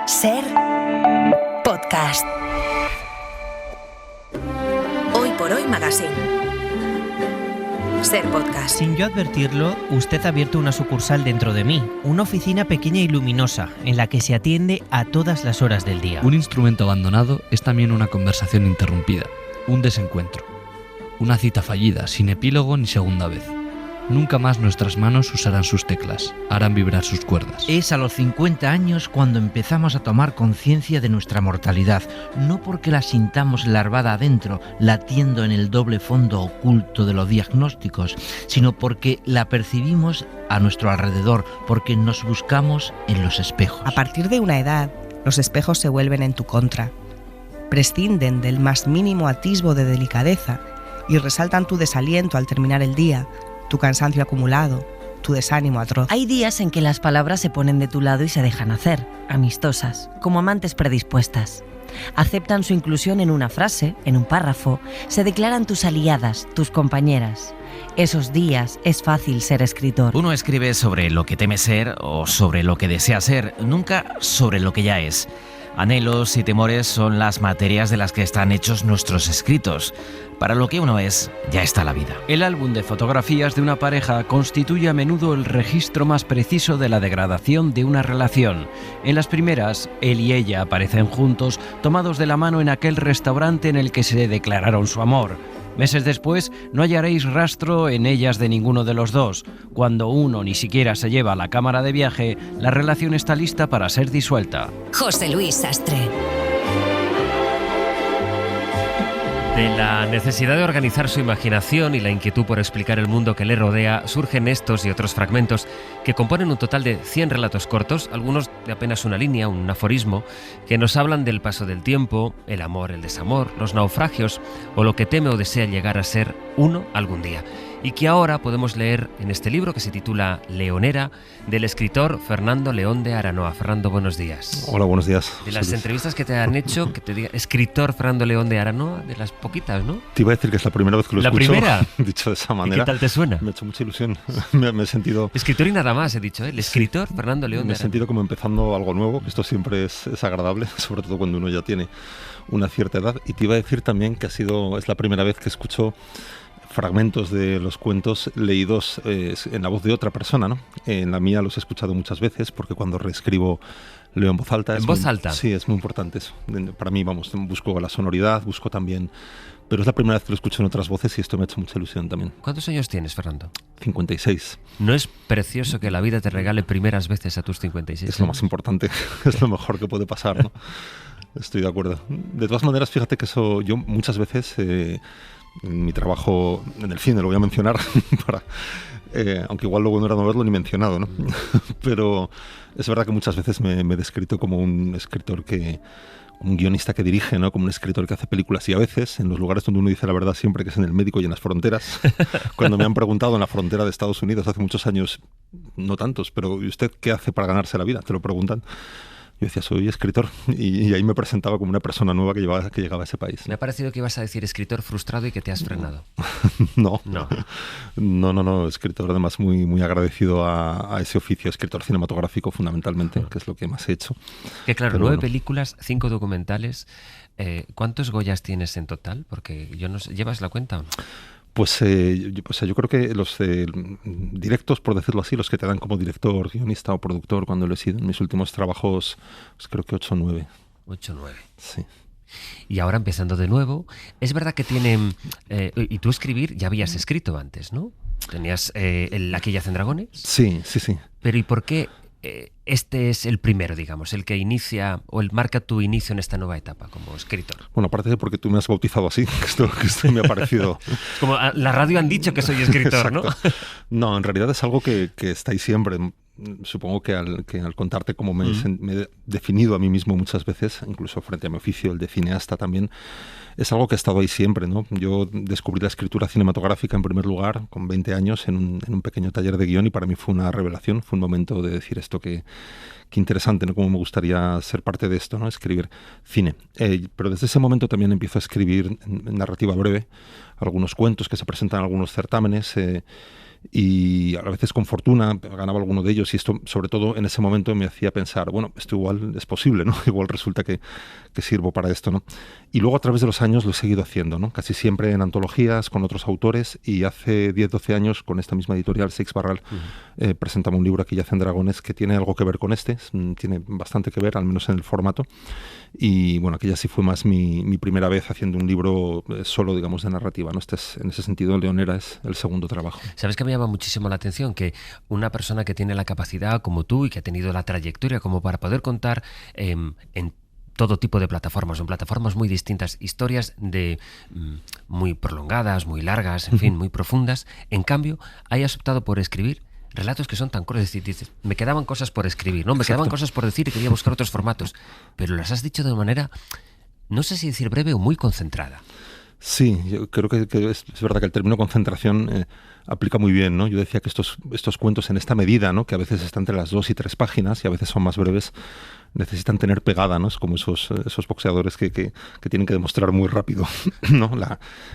Ser podcast. Hoy por hoy Magazine. Ser podcast. Sin yo advertirlo, usted ha abierto una sucursal dentro de mí, una oficina pequeña y luminosa, en la que se atiende a todas las horas del día. Un instrumento abandonado es también una conversación interrumpida, un desencuentro, una cita fallida, sin epílogo ni segunda vez. Nunca más nuestras manos usarán sus teclas, harán vibrar sus cuerdas. Es a los 50 años cuando empezamos a tomar conciencia de nuestra mortalidad, no porque la sintamos larvada adentro, latiendo en el doble fondo oculto de los diagnósticos, sino porque la percibimos a nuestro alrededor, porque nos buscamos en los espejos. A partir de una edad, los espejos se vuelven en tu contra. Prescinden del más mínimo atisbo de delicadeza y resaltan tu desaliento al terminar el día, tu cansancio acumulado, tu desánimo atroz. Hay días en que las palabras se ponen de tu lado y se dejan hacer, amistosas, como amantes predispuestas. Aceptan su inclusión en una frase, en un párrafo, se declaran tus aliadas, tus compañeras. Esos días es fácil ser escritor. Uno escribe sobre lo que teme ser o sobre lo que desea ser, nunca sobre lo que ya es. Anhelos y temores son las materias de las que están hechos nuestros escritos. Para lo que uno es, ya está la vida. El álbum de fotografías de una pareja constituye a menudo el registro más preciso de la degradación de una relación. En las primeras, él y ella aparecen juntos, tomados de la mano en aquel restaurante en el que se declararon su amor. Meses después, no hallaréis rastro en ellas de ninguno de los dos. Cuando uno ni siquiera se lleva a la cámara de viaje, la relación está lista para ser disuelta. José Luis Sastre. De la necesidad de organizar su imaginación y la inquietud por explicar el mundo que le rodea, surgen estos y otros fragmentos que componen un total de 100 relatos cortos, algunos de apenas una línea, un aforismo, que nos hablan del paso del tiempo, el amor, el desamor, los naufragios o lo que teme o desea llegar a ser uno algún día. Y que ahora podemos leer en este libro que se titula Leonera, del escritor Fernando León de Aranoa. Fernando, buenos días. Hola, buenos días. De las entrevistas que te han hecho, que te diga escritor Fernando León de Aranoa, de las poquitas, ¿no? Te iba a decir que es la primera vez que lo escucho. ¿La primera? Dicho de esa manera. ¿Y qué tal te suena? Me ha hecho mucha ilusión. me he sentido... Escritor y nada más, he dicho, ¿eh? El escritor Fernando León de Aranoa. Me he sentido como empezando algo nuevo, que esto siempre es agradable, sobre todo cuando uno ya tiene una cierta edad. Y te iba a decir también que es la primera vez que escucho fragmentos de los cuentos leídos en la voz de otra persona, ¿no? En la mía los he escuchado muchas veces porque cuando reescribo leo en voz alta. ¿En voz alta? Sí, es muy importante eso. Para mí, busco la sonoridad, busco también... Pero es la primera vez que lo escucho en otras voces y esto me ha hecho mucha ilusión también. ¿Cuántos años tienes, Fernando? 56. ¿No es precioso que la vida te regale primeras veces a tus 56? Es lo más importante, es lo mejor que puede pasar, ¿no? Estoy de acuerdo. De todas maneras, fíjate que eso yo muchas veces... en mi trabajo en el cine, lo voy a mencionar, aunque igual luego no era no haberlo ni mencionado, ¿no? Pero es verdad que muchas veces me he descrito como un escritor como un guionista que dirige, ¿no? Como un escritor que hace películas y a veces, en los lugares donde uno dice la verdad siempre, que es en el médico y en las fronteras, cuando me han preguntado en la frontera de Estados Unidos hace muchos años, no tantos, pero ¿y usted qué hace para ganarse la vida? Te lo preguntan. Yo decía, soy escritor, y ahí me presentaba como una persona nueva que llegaba a ese país. Me ha parecido que ibas a decir escritor frustrado y que te has frenado. No, No. Escritor además muy, muy agradecido a ese oficio, escritor cinematográfico fundamentalmente, que es lo que más he hecho. Que claro, pero 9 películas, 5 documentales. ¿Cuántos Goyas tienes en total? Porque yo no sé, ¿llevas la cuenta o no? Pues yo creo que los directos, por decirlo así, los que te dan como director, guionista o productor cuando lo he sido en mis últimos trabajos, pues creo que 8 o 9. 8 o 9. Sí. Y ahora empezando de nuevo, es verdad que tienen... y tú escribir ya habías escrito antes, ¿no? ¿Tenías Aquí yacen dragones? Sí. Pero ¿y por qué este es el primero, digamos, el que inicia o el marca tu inicio en esta nueva etapa como escritor? Bueno, aparte de porque tú me has bautizado así, que esto me ha parecido... Como a la radio han dicho que soy escritor, ¿no? No, en realidad es algo que está ahí siempre. Supongo que al contarte cómo me he definido a mí mismo muchas veces, incluso frente a mi oficio, el de cineasta también, es algo que ha estado ahí siempre, ¿no? Yo descubrí la escritura cinematográfica en primer lugar con 20 años en un pequeño taller de guión y para mí fue una revelación, fue un momento de decir esto que interesante, ¿no? Cómo me gustaría ser parte de esto, ¿no? Escribir cine. Pero desde ese momento también empiezo a escribir en narrativa breve algunos cuentos que se presentan en algunos certámenes y a veces con fortuna ganaba alguno de ellos, y esto sobre todo en ese momento me hacía pensar, bueno, esto igual es posible, ¿no? Igual resulta que sirvo para esto, ¿no? Y luego a través de los años lo he seguido haciendo, ¿no? Casi siempre en antologías con otros autores, y hace 10-12 años con esta misma editorial, Seix Barral, presentamos un libro, Aquí yacen dragones, que tiene algo que ver con tiene bastante que ver, al menos en el formato. Y bueno, aquella sí fue más mi primera vez haciendo un libro solo, digamos, de narrativa, ¿no? En ese sentido, Leonera es el segundo trabajo. ¿Sabes que me llama muchísimo la atención? Que una persona que tiene la capacidad como tú y que ha tenido la trayectoria como para poder contar en todo tipo de plataformas, en plataformas muy distintas, historias muy prolongadas, muy largas, en fin, muy profundas, en cambio, hayas optado por escribir relatos que son tan cortos. Dices, me quedaban cosas por escribir, ¿no? Me quedaban cosas por decir y quería buscar otros formatos, pero las has dicho de manera, no sé si decir breve o muy concentrada. Sí, yo creo que es verdad que el término concentración aplica muy bien, ¿no? Yo decía que estos cuentos en esta medida, ¿no? Que a veces están entre las 2 y 3 páginas y a veces son más breves, necesitan tener pegada, ¿no? Es como esos boxeadores que tienen que demostrar muy rápido, ¿no?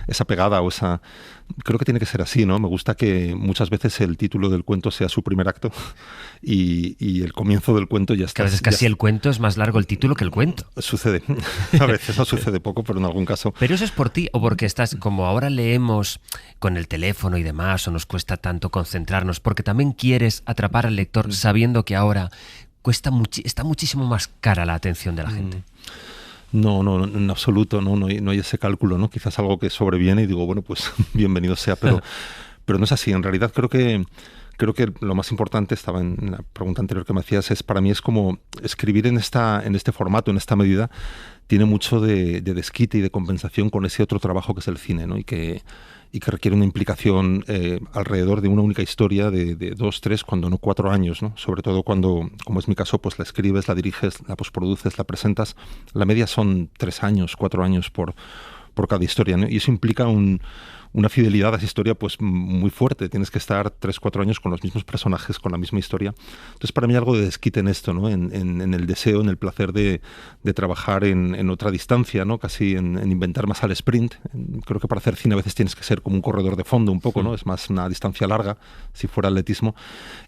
Esa pegada o esa... Creo que tiene que ser así, ¿no? Me gusta que muchas veces el título del cuento sea su primer acto y el comienzo del cuento ya está. Que a veces casi el cuento es más largo el título que el cuento. Sucede. A veces no sucede poco, pero en algún caso... ¿Pero eso es por ti o porque estás, como ahora leemos con el teléfono y demás, o nos cuesta tanto concentrarnos, porque también quieres atrapar al lector sabiendo que ahora está muchísimo más cara la atención de la gente? No, en absoluto, no hay ese cálculo, ¿no? Quizás algo que sobreviene y digo, bueno, pues bienvenido sea, pero no es así. En realidad creo que lo más importante, estaba en la pregunta anterior que me hacías, para mí es como escribir en este formato, en esta medida, tiene mucho de desquite y de compensación con ese otro trabajo que es el cine, ¿no? Y que requiere una implicación alrededor de una única historia de 2, 3, cuando no 4 años, ¿no? Sobre todo cuando, como es mi caso, pues la escribes, la diriges, la postproduces, la presentas. La media son 3 años, 4 años por cada historia, ¿no? Y eso implica una fidelidad a esa historia pues muy fuerte. Tienes que estar 3, 4 años con los mismos personajes, con la misma historia. Entonces, para mí hay algo de desquite en esto, ¿no? En el deseo, en el placer de trabajar en otra distancia, ¿no? Casi en inventar más al sprint. Creo que para hacer cine a veces tienes que ser como un corredor de fondo un poco, ¿no? Es más una distancia larga, si fuera atletismo.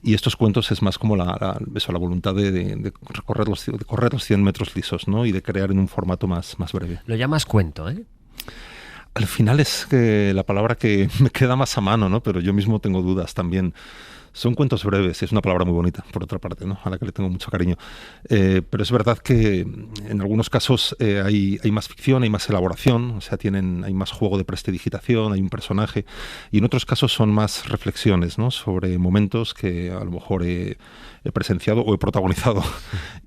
Y estos cuentos es más como la voluntad de correr los 100 metros lisos, ¿no? Y de crear en un formato más breve. Lo llamas cuento, ¿eh? Al final es que la palabra que me queda más a mano, ¿no? Pero yo mismo tengo dudas también. Son cuentos breves, es una palabra muy bonita, por otra parte, ¿no? A la que le tengo mucho cariño. Pero es verdad que en algunos casos hay más ficción, hay más elaboración, o sea, hay más juego de prestidigitación, hay un personaje, y en otros casos son más reflexiones, ¿no? Sobre momentos que a lo mejor he presenciado o he protagonizado,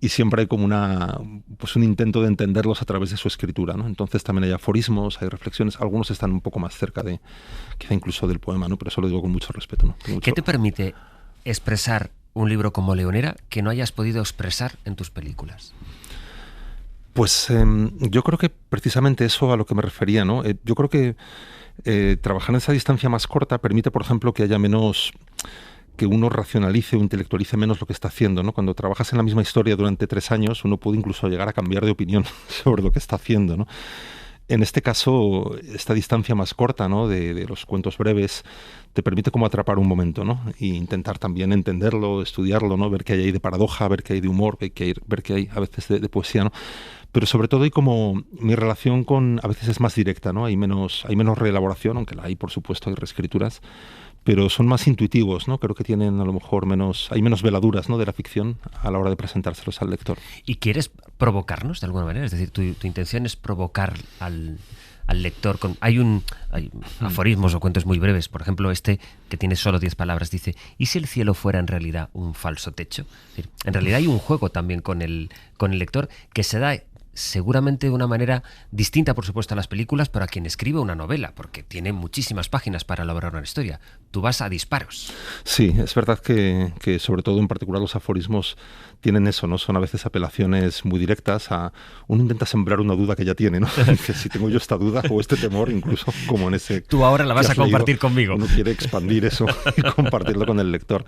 y siempre hay como un intento de entenderlos a través de su escritura, ¿no? Entonces también hay aforismos, hay reflexiones, algunos están un poco más cerca quizá incluso del poema, ¿no? Pero eso lo digo con mucho respeto, ¿no? ¿Qué te permite expresar un libro como Leonera que no hayas podido expresar en tus películas? Pues yo creo que precisamente eso a lo que me refería, ¿no? Yo creo que trabajar en esa distancia más corta permite, por ejemplo, que haya menos... que uno racionalice o intelectualice menos lo que está haciendo, ¿no? Cuando trabajas en la misma historia durante 3 años, uno puede incluso llegar a cambiar de opinión sobre lo que está haciendo, ¿no? En este caso, esta distancia más corta, ¿no? de los cuentos breves te permite como atrapar un momento, ¿no? E intentar también entenderlo, estudiarlo, ¿no? Ver qué hay ahí de paradoja, ver qué hay de humor, ver qué hay a veces de poesía, ¿no? Pero sobre todo hay como mi relación a veces es más directa, ¿no? Hay menos reelaboración, aunque la hay, por supuesto, hay reescrituras, pero son más intuitivos, ¿no? Creo que tienen a lo mejor hay menos veladuras, ¿no? De la ficción a la hora de presentárselos al lector. ¿Y quieres provocarnos de alguna manera? Es decir, tu intención es provocar al lector. Hay aforismos o cuentos muy breves, por ejemplo que tiene solo 10 palabras, dice: ¿y si el cielo fuera en realidad un falso techo? Es decir, en realidad hay un juego también con el lector que se da seguramente de una manera distinta, por supuesto, a las películas, pero a quien escribe una novela, porque tiene muchísimas páginas para elaborar una historia. Tú vas a disparos. Sí, es verdad que sobre todo en particular los aforismos tienen eso, ¿no? Son a veces apelaciones muy directas uno intenta sembrar una duda que ya tiene, ¿no? Que si tengo yo esta duda o este temor, incluso como en ese... Tú ahora la vas a compartir conmigo. Uno quiere expandir eso y compartirlo con el lector.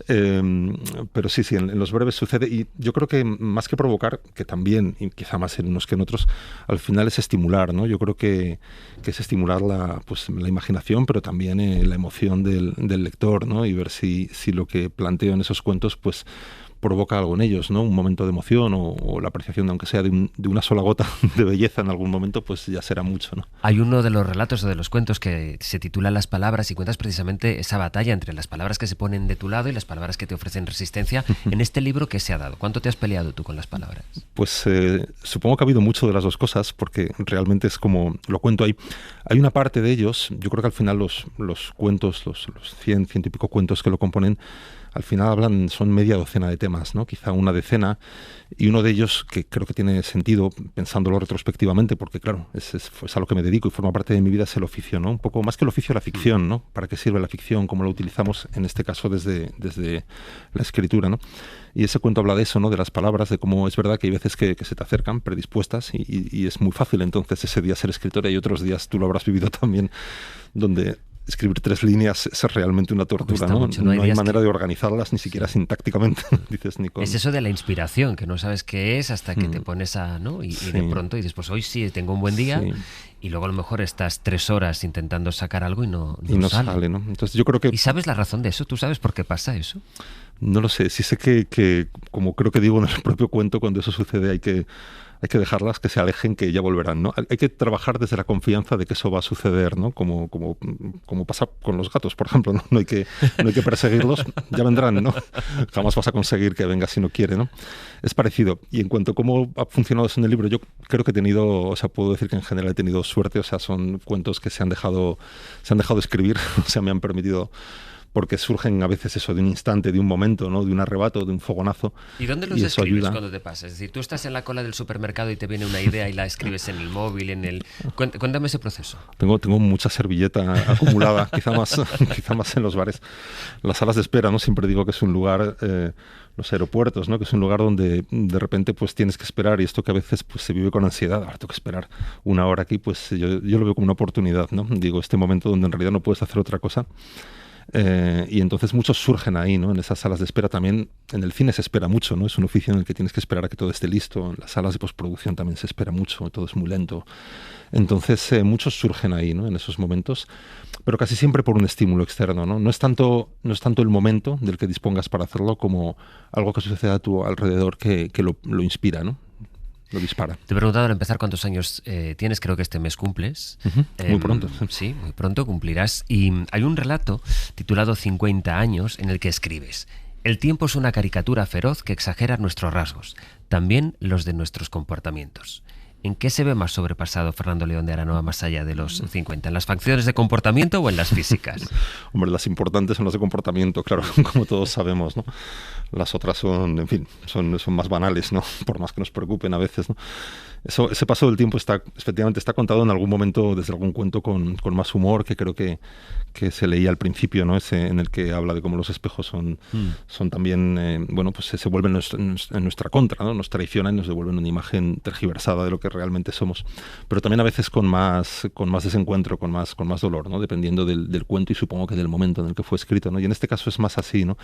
Pero sí, en los breves sucede, y yo creo que más que provocar, que también, y quizá quizá más en unos que en otros, al final es estimular, ¿no? Yo creo que es estimular la imaginación, pero también la emoción del lector, ¿no? Y ver si lo que planteo en esos cuentos, pues provoca algo en ellos, ¿no? Un momento de emoción o la apreciación, aunque sea de una sola gota de belleza en algún momento, pues ya será mucho, ¿no? Hay uno de los relatos o de los cuentos que se titula Las palabras y cuentas precisamente esa batalla entre las palabras que se ponen de tu lado y las palabras que te ofrecen resistencia. En este libro, ¿qué se ha dado? ¿Cuánto te has peleado tú con las palabras? Pues supongo que ha habido mucho de las dos cosas, porque realmente es como lo cuento ahí. Hay una parte de ellos, yo creo que al final los cuentos, los 100 y pico cuentos que lo componen, al final son media docena de temas, ¿no? Quizá una decena, y uno de ellos que creo que tiene sentido, pensándolo retrospectivamente, porque claro, es a lo que me dedico y forma parte de mi vida, es el oficio, ¿no? Un poco más que el oficio, la ficción, ¿no? ¿Para qué sirve la ficción? ¿Cómo lo utilizamos, en este caso, desde la escritura, ¿no? Y ese cuento habla de eso, ¿no? De las palabras, de cómo es verdad que hay veces que se te acercan predispuestas y es muy fácil entonces ese día ser escritora, y otros días, tú lo habrás vivido también, donde escribir 3 líneas es realmente una tortura, ¿no? No hay manera de organizarlas, ni siquiera sintácticamente, dices, ni con... Es eso de la inspiración, que no sabes qué es hasta que te pones a... ¿no? Y de pronto dices, pues hoy sí tengo un buen día, y luego a lo mejor estás 3 horas intentando sacar algo y no sale, ¿no? Entonces yo creo que... ¿Y sabes la razón de eso? ¿Tú sabes por qué pasa eso? No lo sé, sí sé que como creo que digo en el propio cuento, cuando eso sucede hay que dejarlas que se alejen, que ya volverán, ¿no? Hay que trabajar desde la confianza de que eso va a suceder, ¿no? Como pasa con los gatos, por ejemplo, ¿no? No hay que perseguirlos, ya vendrán, ¿no? Jamás vas a conseguir que venga si no quiere, ¿no? Es parecido. Y en cuanto a cómo ha funcionado eso en el libro, yo creo que puedo decir que en general he tenido suerte, o sea, son cuentos que se han dejado escribir, o sea, me han permitido, porque surgen a veces eso de un instante, de un momento, ¿no? De un arrebato, de un fogonazo. ¿Y dónde los escribes cuando te pasa? Es decir, tú estás en la cola del supermercado y te viene una idea y la escribes en el móvil, Cuéntame ese proceso. Tengo mucha servilleta acumulada, quizá más en los bares. Las salas de espera, ¿no? Siempre digo que es un lugar... los aeropuertos, ¿no? Que es un lugar donde de repente pues tienes que esperar, y esto que a veces pues se vive con ansiedad, ahora tengo que esperar 1 hora aquí, pues yo lo veo como una oportunidad, ¿no? Digo, este momento donde en realidad no puedes hacer otra cosa. Y entonces muchos surgen ahí, ¿no? En esas salas de espera. También en el cine se espera mucho, ¿no? Es un oficio en el que tienes que esperar a que todo esté listo. En las salas de postproducción también se espera mucho, todo es muy lento. Entonces muchos surgen ahí, ¿no? En esos momentos, pero casi siempre por un estímulo externo, ¿no? No es tanto el momento del que dispongas para hacerlo, como algo que sucede a tu alrededor que lo inspira, ¿no? Lo dispara. Te he preguntado al empezar cuántos años tienes, creo que este mes cumples. Muy pronto. Sí, muy pronto cumplirás. Y hay un relato titulado 50 años en el que escribes: el tiempo es una caricatura feroz que exagera nuestros rasgos, también los de nuestros comportamientos. ¿En qué se ve más sobrepasado Fernando León de Aranoa más allá de los 50? ¿En las facciones de comportamiento o en las físicas? Hombre, las importantes son las de comportamiento, claro, como todos sabemos, ¿no? Las otras son, en fin, son más banales, ¿no? Por más que nos preocupen a veces, ¿no? Ese paso del tiempo efectivamente está contado en algún momento desde algún cuento con más humor, que creo que se leía al principio, ¿no? Ese en el que habla de cómo los espejos son también, pues se vuelven en nuestra contra, ¿no? Nos traicionan y nos devuelven una imagen tergiversada de lo que realmente somos, pero también a veces con más desencuentro, con más dolor, ¿no? Dependiendo del cuento y supongo que del momento en el que fue escrito, ¿no? Y en este caso es más así, ¿no?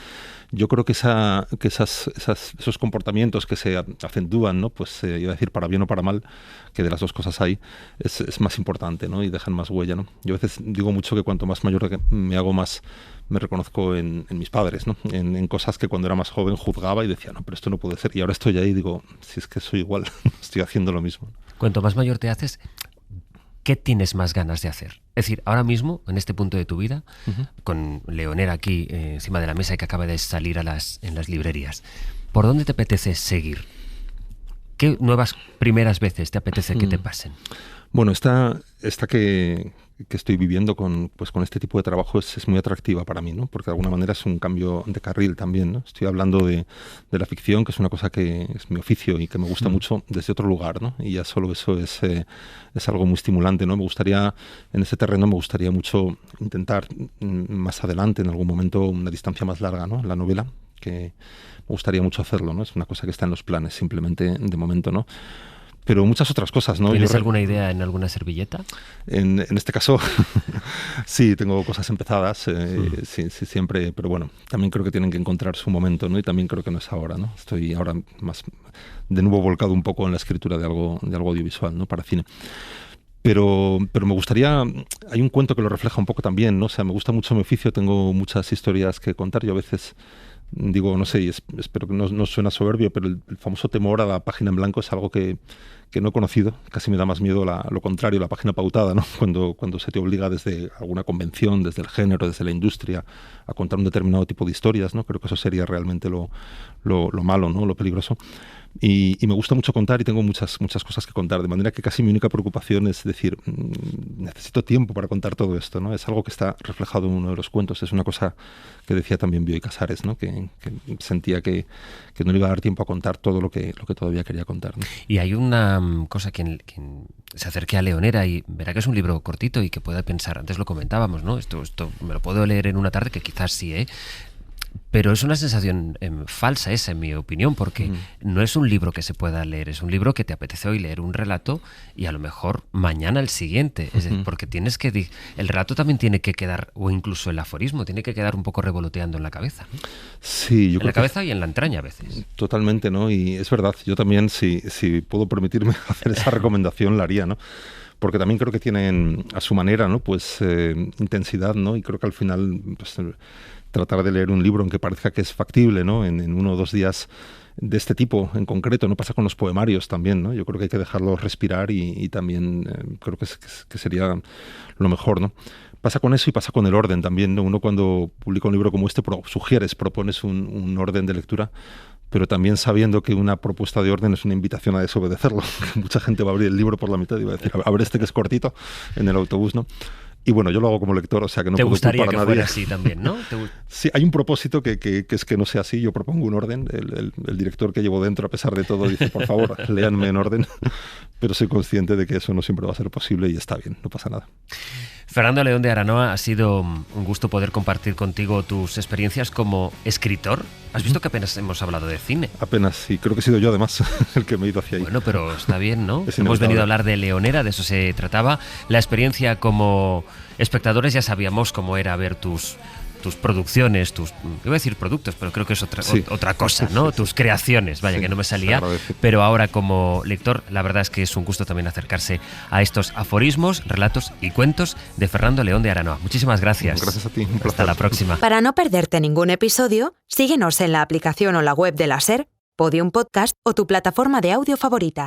Yo creo que esos comportamientos que se acentúan, ¿no? Pues iba a decir para bien o para mal, que de las dos cosas hay, es más importante, ¿no? Y dejan más huella, ¿no? Yo a veces digo mucho que cuanto más mayor me hago, más me reconozco en mis padres, ¿no? En cosas que cuando era más joven juzgaba y decía, no, pero esto no puede ser. Y ahora estoy ahí y digo, si es que soy igual, estoy haciendo lo mismo. Cuanto más mayor te haces, ¿qué tienes más ganas de hacer? Es decir, ahora mismo, en este punto de tu vida, con Leonera aquí encima de la mesa y que acaba de salir en las librerías, ¿por dónde te apetece seguir? ¿Qué nuevas primeras veces te apetece que te pasen? Bueno, esta que estoy viviendo con este tipo de trabajo es muy atractiva para mí, ¿no? Porque de alguna manera es un cambio de carril también, ¿no? Estoy hablando de la ficción, que es una cosa que es mi oficio y que me gusta mucho, desde otro lugar, ¿no? Y ya solo eso es algo muy estimulante, ¿no? En ese terreno me gustaría mucho intentar más adelante, en algún momento, una distancia más larga, ¿no? La novela, que me gustaría mucho hacerlo, ¿no? Es una cosa que está en los planes, simplemente de momento, ¿no? pero muchas otras cosas, ¿no? ¿Tienes alguna idea en alguna servilleta? En este caso, sí, tengo cosas empezadas, sí, siempre, pero bueno, también creo que tienen que encontrar su momento, ¿no? Y también creo que no es ahora, ¿no? Estoy ahora más de nuevo volcado un poco en la escritura de algo audiovisual, ¿no? Para cine. Pero me gustaría, hay un cuento que lo refleja un poco también, ¿no? O sea, me gusta mucho mi oficio, tengo muchas historias que contar. Yo a veces digo, no sé, y espero que no suena soberbio, pero el famoso temor a la página en blanco es algo que no he conocido. Casi me da más miedo lo contrario, la página pautada, ¿no? Cuando se te obliga desde alguna convención, desde el género, desde la industria, a contar un determinado tipo de historias, ¿no? Creo que eso sería realmente lo malo, ¿no? Lo peligroso. Y me gusta mucho contar y tengo muchas cosas que contar, de manera que casi mi única preocupación es decir, necesito tiempo para contar todo esto, ¿no? Es algo que está reflejado en uno de los cuentos, es una cosa que decía también Bioy Casares, ¿no? Que sentía que no le iba a dar tiempo a contar todo lo que todavía quería contar, ¿no? Y hay una cosa quien se acerque a Leonera y verá que es un libro cortito y que pueda pensar, antes lo comentábamos, ¿no? Esto me lo puedo leer en una tarde, que quizás sí, pero es una sensación falsa esa, en mi opinión, porque no es un libro que se pueda leer, es un libro que te apetece hoy leer un relato y a lo mejor mañana el siguiente. Es decir, porque el relato también tiene que quedar, o incluso el aforismo, tiene que quedar un poco revoloteando en la cabeza, ¿no? Sí, yo creo en la cabeza y en la entraña a veces. Totalmente, ¿no? Y es verdad, yo también, si puedo permitirme hacer esa recomendación, la haría, ¿no? Porque también creo que tienen a su manera, ¿no? Pues intensidad, ¿no? Y creo que al final pues, tratar de leer un libro aunque parezca que es factible, ¿no? En 1 o 2 días de este tipo en concreto, no pasa con los poemarios también, ¿no? Yo creo que hay que dejarlos respirar y también creo que sería lo mejor, ¿no? Pasa con eso y pasa con el orden también, ¿no? Uno cuando publica un libro como este propones un orden de lectura, pero también sabiendo que una propuesta de orden es una invitación a desobedecerlo. Mucha gente va a abrir el libro por la mitad y va a decir, a ver este que es cortito en el autobús, ¿no? Y bueno, yo lo hago como lector, o sea que no puedo culpar a nadie. ¿Te gustaría que fuera así también, no? Sí, hay un propósito que es que no sea así. Yo propongo un orden. El director que llevo dentro, a pesar de todo, dice, por favor, léanme en orden. Pero soy consciente de que eso no siempre va a ser posible y está bien, no pasa nada. Fernando León de Aranoa, ha sido un gusto poder compartir contigo tus experiencias como escritor. ¿Has visto que apenas hemos hablado de cine? Apenas, sí. Creo que he sido yo, además, el que me he ido hacia ahí. Bueno, pero está bien, ¿no? Hemos venido a hablar de Leonera, de eso se trataba. La experiencia como espectadores, ya sabíamos cómo era ver tus producciones, iba a decir productos, pero creo que es otra cosa, ¿no? Tus creaciones, vaya, que no me salía. Pero ahora como lector, la verdad es que es un gusto también acercarse a estos aforismos, relatos y cuentos de Fernando León de Aranoa. Muchísimas gracias. Gracias a ti. Un placer. Hasta la próxima. Para no perderte ningún episodio, síguenos en la aplicación o la web de la SER, Podium Podcast o tu plataforma de audio favorita.